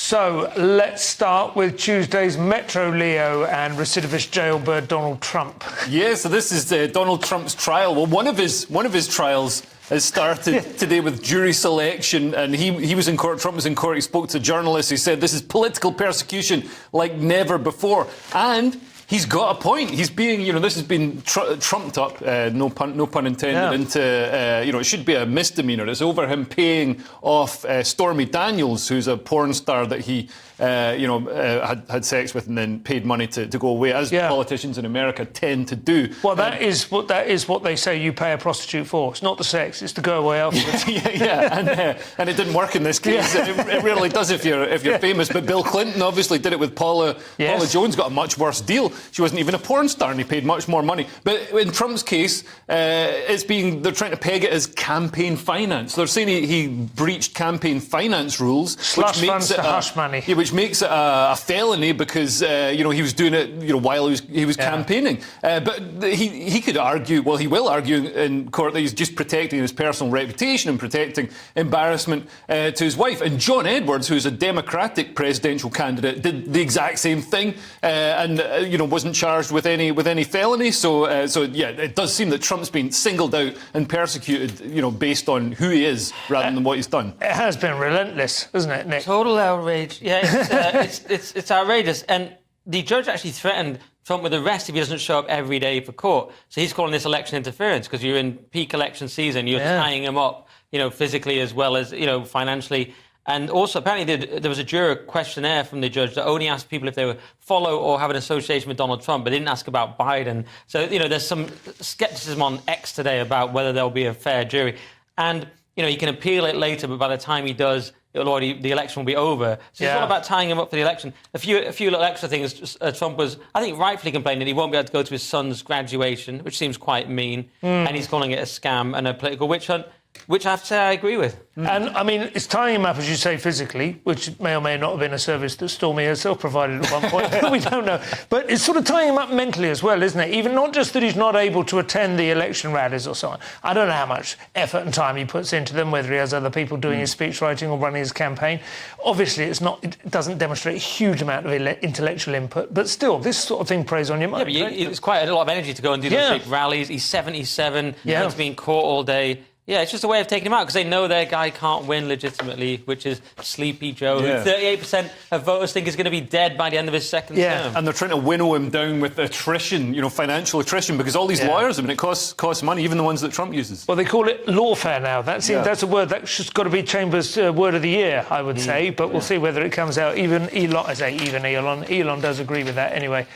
So let's start with Tuesday's Metro Leo and recidivist jailbird Donald Trump. Yeah, so this is Donald Trump's trial. Well, one of his trials has started today with jury selection, and he was in court. Trump was in court. He spoke to journalists. He said this is political persecution like never before, and he's got a point. He's being, this has been trumped up, no pun intended, into, it should be a misdemeanor. It's over him paying off Stormy Daniels, who's a porn star that he, had sex with and then paid money to go away, as politicians in America tend to do. Well, that is what they say you pay a prostitute for. It's not the sex; it's to go away afterwards. And it didn't work in this case. It rarely does if you're famous. But Bill Clinton obviously did it with Paula. Yes. Paula Jones got a much worse deal. She wasn't even a porn star, and he paid much more money. But in Trump's case, they're trying to peg it as campaign finance. They're saying he breached campaign finance rules, slush funds to hush money. Yeah, which makes it a felony because he was doing it while he was campaigning. But he could argue, well, he will argue in court that he's just protecting his personal reputation and protecting embarrassment to his wife. And John Edwards, who's a Democratic presidential candidate, did the exact same thing and wasn't charged with any felony. So it does seem that Trump's been singled out and persecuted, based on who he is rather than what he's done. It has been relentless, isn't it, Nick? Total outrage. Yeah, it's outrageous. And the judge actually threatened Trump with arrest if he doesn't show up every day for court. So he's calling this election interference because you're in peak election season. You're tying him up, physically as well as, financially. And also, apparently, there was a juror questionnaire from the judge that only asked people if they would follow or have an association with Donald Trump, but didn't ask about Biden. So, there's some scepticism on X today about whether there'll be a fair jury. And, he can appeal it later, but by the time he does, the election will be over. So it's all about tying him up for the election. A few little extra things. Trump was, I think, rightfully complaining that he won't be able to go to his son's graduation, which seems quite mean. And he's calling it a scam and a political witch hunt, which I have to say I agree with. And, it's tying him up, as you say, physically, which may or may not have been a service that Stormy herself provided at one point. We don't know. But it's sort of tying him up mentally as well, isn't it? Even not just that he's not able to attend the election rallies or so on. I don't know how much effort and time he puts into them, whether he has other people doing his speechwriting or running his campaign. Obviously, it doesn't demonstrate a huge amount of intellectual input, but still, this sort of thing preys on your mind. Yeah, but it's quite a lot of energy to go and do those big rallies. He's 77, going to be in court all day. Yeah, it's just a way of taking him out because they know their guy can't win legitimately, which is Sleepy Joe, who 38% of voters think is going to be dead by the end of his second term. And they're trying to winnow him down with attrition, financial attrition, because all these lawyers, it costs money, even the ones that Trump uses. Well, they call it lawfare now. That's a word that's just got to be Chambers' word of the year, I would say, but we'll see whether it comes out. Elon does agree with that anyway.